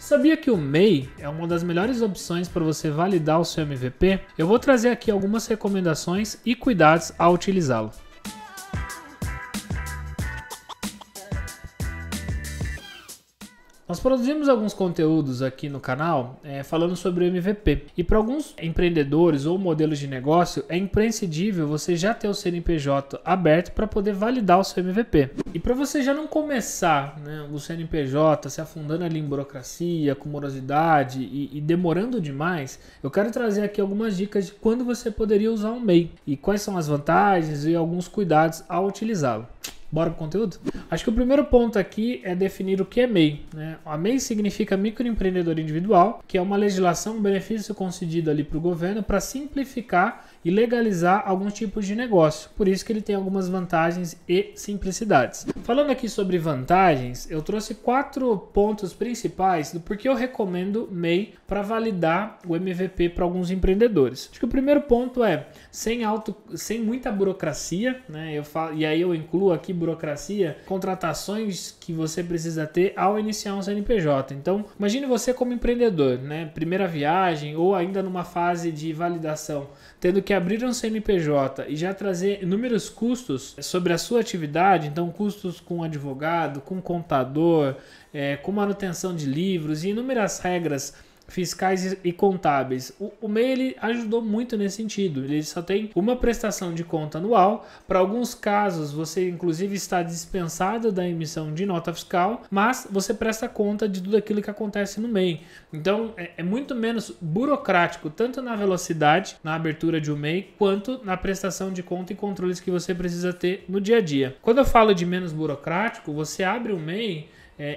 Sabia que o MEI é uma das melhores opções para você validar o seu MVP? Eu vou trazer aqui algumas recomendações e cuidados ao utilizá-lo. Nós produzimos alguns conteúdos aqui no canal falando sobre o MVP. E para alguns empreendedores ou modelos de negócio, é imprescindível você já ter o CNPJ aberto para poder validar o seu MVP. E para você já não começar o CNPJ se afundando ali em burocracia, com morosidade e demorando demais, eu quero trazer aqui algumas dicas de quando você poderia usar um MEI e quais são as vantagens e alguns cuidados ao utilizá-lo. Bora pro conteúdo? Acho que o primeiro ponto aqui é definir o que é MEI. A MEI significa microempreendedor individual, que é uma legislação, um benefício concedido ali para o governo para simplificar e legalizar alguns tipos de negócio. Por isso que ele tem algumas vantagens e simplicidades. Falando aqui sobre vantagens, eu trouxe 4 pontos principais do porquê eu recomendo MEI para validar o MVP para alguns empreendedores. Acho que o primeiro ponto é sem muita burocracia, e aí eu incluo aqui burocracia, contratações que você precisa ter ao iniciar um CNPJ. Então, imagine você como empreendedor, primeira viagem ou ainda numa fase de validação, tendo que abrir um CNPJ e já trazer inúmeros custos sobre a sua atividade, então custos com advogado, com contador, com manutenção de livros e inúmeras regras fiscais e contábeis. O MEI ele ajudou muito nesse sentido. Ele só tem uma prestação de conta anual. Para alguns casos, você inclusive está dispensado da emissão de nota fiscal, mas você presta conta de tudo aquilo que acontece no MEI. Então, é muito menos burocrático, tanto na velocidade, na abertura de um MEI, quanto na prestação de conta e controles que você precisa ter no dia a dia. Quando eu falo de menos burocrático, você abre o MEI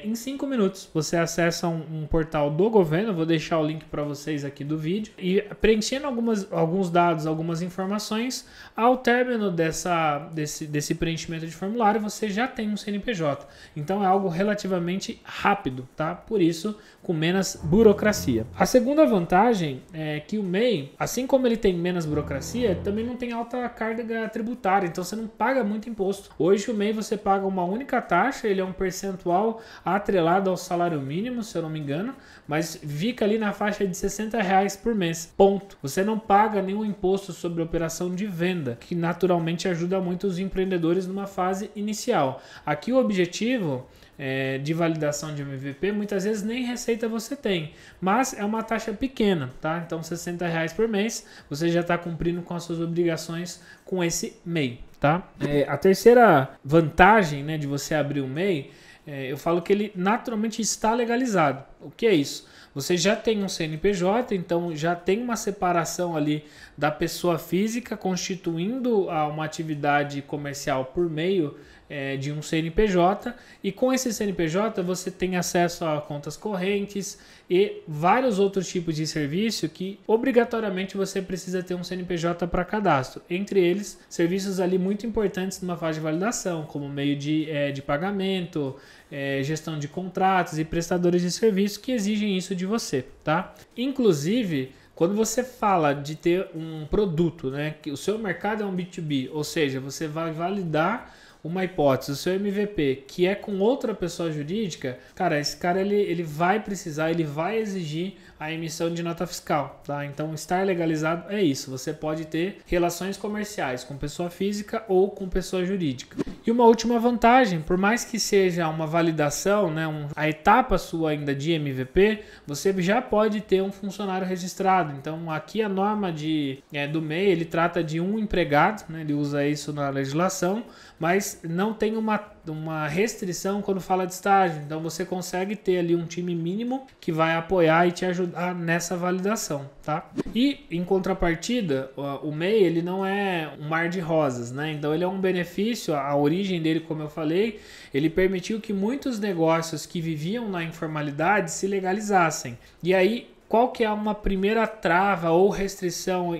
em 5 minutos. Você acessa um portal do governo, vou deixar o link para vocês aqui do vídeo, e preenchendo alguns dados, algumas informações, ao término desse preenchimento de formulário, você já tem um CNPJ. Então é algo relativamente rápido, tá? Por isso, com menos burocracia. A segunda vantagem é que o MEI, assim como ele tem menos burocracia, também não tem alta carga tributária, então você não paga muito imposto. Hoje o MEI você paga uma única taxa, ele é um percentual atrelado ao salário mínimo, se eu não me engano, mas fica ali na faixa de R$60 por mês, ponto. Você não paga nenhum imposto sobre operação de venda, que naturalmente ajuda muito os empreendedores numa fase inicial. Aqui o objetivo de validação de MVP, muitas vezes nem receita você tem, mas é uma taxa pequena, tá? Então R$60 por mês, você já está cumprindo com as suas obrigações com esse MEI, tá? A terceira vantagem, de você abrir um MEI, eu falo que ele naturalmente está legalizado. O que é isso? Você já tem um CNPJ, então já tem uma separação ali da pessoa física, constituindo uma atividade comercial por meio de um CNPJ, e com esse CNPJ você tem acesso a contas correntes e vários outros tipos de serviço que obrigatoriamente você precisa ter um CNPJ para cadastro. Entre eles, serviços ali muito importantes numa fase de validação, como meio de pagamento, gestão de contratos e prestadores de serviço que exigem isso de você, tá? Inclusive, quando você fala de ter um produto, que o seu mercado é um B2B, ou seja, você vai validar uma hipótese, o seu MVP, que é com outra pessoa jurídica, cara, esse cara ele vai precisar, ele vai exigir a emissão de nota fiscal, tá? Então, estar legalizado é isso. Você pode ter relações comerciais com pessoa física ou com pessoa jurídica. E uma última vantagem, por mais que seja uma validação, a etapa sua ainda de MVP, você já pode ter um funcionário registrado. Então, aqui a norma do MEI, ele trata de um empregado, ele usa isso na legislação, mas não tem uma restrição quando fala de estágio. Então, você consegue ter ali um time mínimo que vai apoiar e te ajudar nessa validação, tá? E, em contrapartida, o MEI, ele não é um mar de rosas, Então, ele é um benefício, a origem dele, como eu falei, ele permitiu que muitos negócios que viviam na informalidade se legalizassem. E aí, qual que é uma primeira trava ou restrição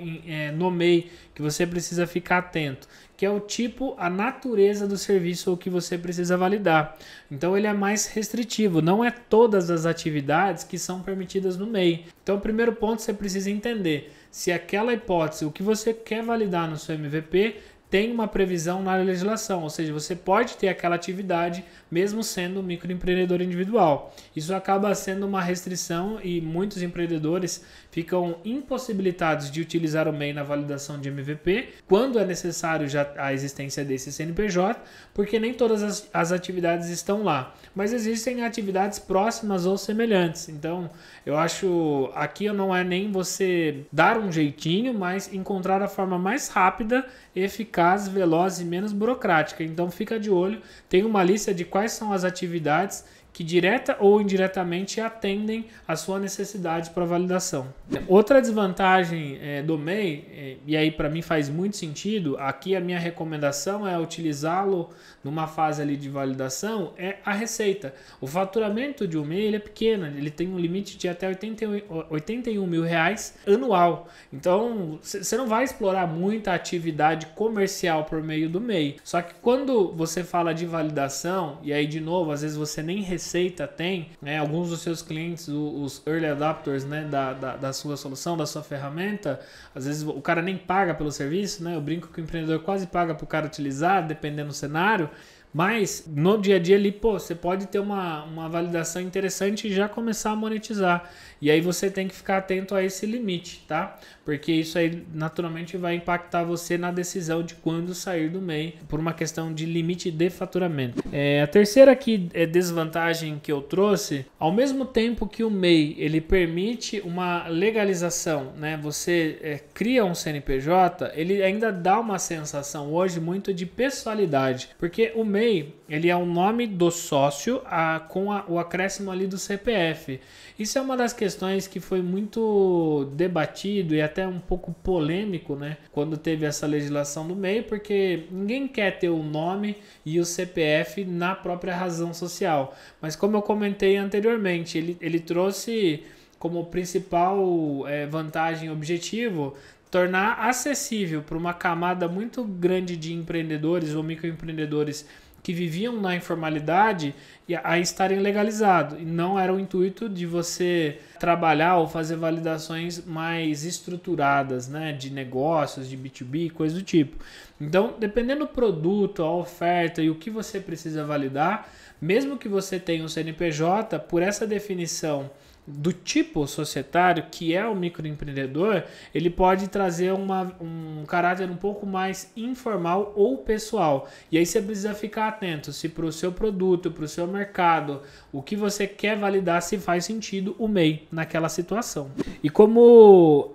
no MEI que você precisa ficar atento? Que é o tipo, a natureza do serviço ou que você precisa validar. Então ele é mais restritivo, não é todas as atividades que são permitidas no MEI. Então o primeiro ponto você precisa entender se aquela hipótese, o que você quer validar no seu MVP, tem uma previsão na legislação, ou seja, você pode ter aquela atividade mesmo sendo um microempreendedor individual. Isso acaba sendo uma restrição e muitos empreendedores ficam impossibilitados de utilizar o MEI na validação de MVP quando é necessário já a existência desse CNPJ, porque nem todas as atividades estão lá, mas existem atividades próximas ou semelhantes. Então, eu acho aqui não é nem você dar um jeitinho, mas encontrar a forma mais rápida, eficaz, veloz e menos burocrática. Então, fica de olho, tem uma lista de quais são as atividades que direta ou indiretamente atendem a sua necessidade para validação. Outra desvantagem do MEI, e aí para mim faz muito sentido, aqui a minha recomendação é utilizá-lo numa fase ali de validação, é a receita. O faturamento de um MEI ele é pequeno, ele tem um limite de até 81 mil reais anual. Então você não vai explorar muita atividade comercial por meio do MEI. Só que quando você fala de validação, e aí de novo, às vezes você nem receita tem, né? Alguns dos seus clientes, os early adopters, né, da sua solução, da sua ferramenta, às vezes o cara nem paga pelo serviço, né? Eu brinco que o empreendedor quase paga para o cara utilizar, dependendo do cenário. Mas no dia a dia ali, você pode ter uma validação interessante e já começar a monetizar. E aí você tem que ficar atento a esse limite, tá? Porque isso aí naturalmente vai impactar você na decisão de quando sair do MEI por uma questão de limite de faturamento. A terceira aqui desvantagem que eu trouxe, ao mesmo tempo que o MEI ele permite uma legalização, né? Você cria um CNPJ, ele ainda dá uma sensação hoje muito de pessoalidade, porque o MEI ele é o nome do sócio com o acréscimo ali do CPF. Isso é uma das questões que foi muito debatido e até um pouco polêmico, né? Quando teve essa legislação do MEI, porque ninguém quer ter o nome e o CPF na própria razão social. Mas como eu comentei anteriormente, ele trouxe como principal vantagem e objetivo tornar acessível para uma camada muito grande de empreendedores ou microempreendedores que viviam na informalidade a estarem legalizados. E não era o intuito de você trabalhar ou fazer validações mais estruturadas, né, de negócios, de B2B, coisa do tipo. Então, dependendo do produto, a oferta e o que você precisa validar, mesmo que você tenha um CNPJ, por essa definição do tipo societário, que é o microempreendedor, ele pode trazer um caráter um pouco mais informal ou pessoal. E aí você precisa ficar atento se para o seu produto, para o seu mercado, o que você quer validar, se faz sentido o MEI naquela situação. E como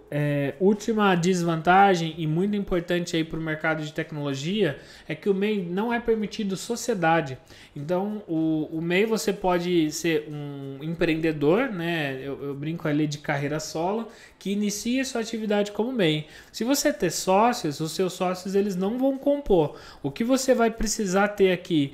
última desvantagem e muito importante aí para o mercado de tecnologia, é que o MEI não é permitido sociedade. Então o MEI você pode ser um empreendedor, né? Eu brinco ali de carreira solo, que inicia sua atividade como MEI. Se você ter sócios, os seus sócios eles não vão compor. O que você vai precisar ter aqui,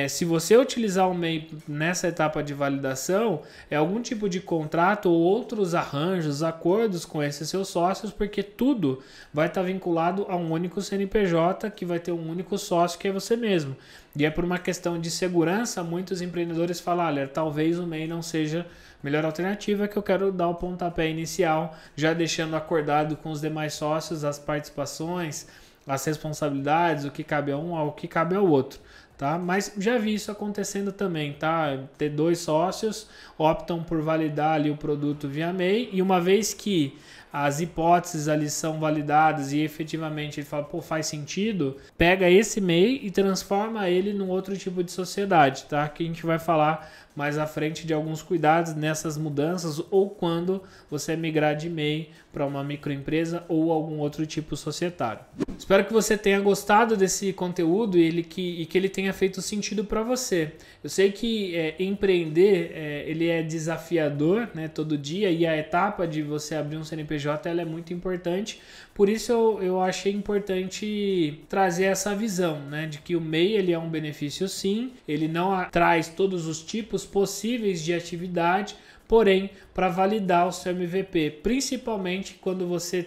se você utilizar o MEI nessa etapa de validação, é algum tipo de contrato ou outros arranjos, acordos com esses seus sócios, porque tudo vai estar vinculado a um único CNPJ que vai ter um único sócio que é você mesmo. E é por uma questão de segurança, muitos empreendedores falam, olha, talvez o MEI não seja a melhor alternativa, que eu quero dar o pontapé inicial, já deixando acordado com os demais sócios as participações, as responsabilidades, o que cabe a um, o que cabe ao outro. Tá? Mas já vi isso acontecendo também, tá? Ter dois sócios optam por validar ali o produto via MEI e uma vez que as hipóteses ali são validadas e efetivamente ele fala, pô, faz sentido, pega esse MEI e transforma ele num outro tipo de sociedade, tá? Que a gente vai falar mais à frente de alguns cuidados nessas mudanças ou quando você migrar de MEI para uma microempresa ou algum outro tipo societário. Espero que você tenha gostado desse conteúdo e que ele tenha feito sentido para você. Eu sei que empreender ele é desafiador, né, todo dia, e a etapa de você abrir um CNPJ ela é muito importante. Por isso eu achei importante trazer essa visão, né, de que o MEI ele é um benefício sim, ele não traz todos os tipos possíveis de atividade, porém para validar o seu MVP, principalmente quando você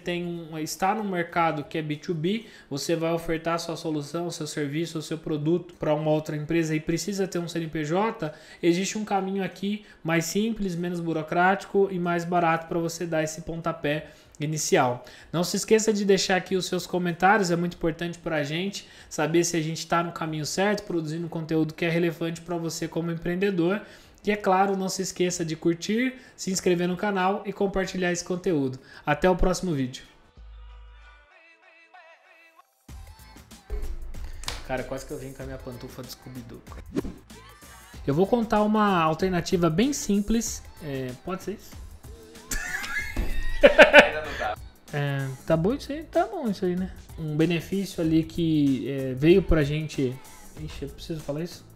está no mercado que é B2B, você vai ofertar sua solução, seu serviço, o seu produto para uma outra empresa e precisa ter um CNPJ, existe um caminho aqui mais simples, menos burocrático e mais barato para você dar esse pontapé inicial. Não se esqueça de deixar aqui os seus comentários, é muito importante para a gente saber se a gente está no caminho certo, produzindo conteúdo que é relevante para você como empreendedor. E é claro, não se esqueça de curtir, se inscrever no canal e compartilhar esse conteúdo. Até o próximo vídeo. Cara, quase que eu vim com a minha pantufa de Scooby-Doo. Eu vou contar uma alternativa bem simples. Pode ser isso? Ainda não tá. Tá bom isso aí? Tá bom isso aí, né? Um benefício ali que veio pra gente... Ixi, eu preciso falar isso?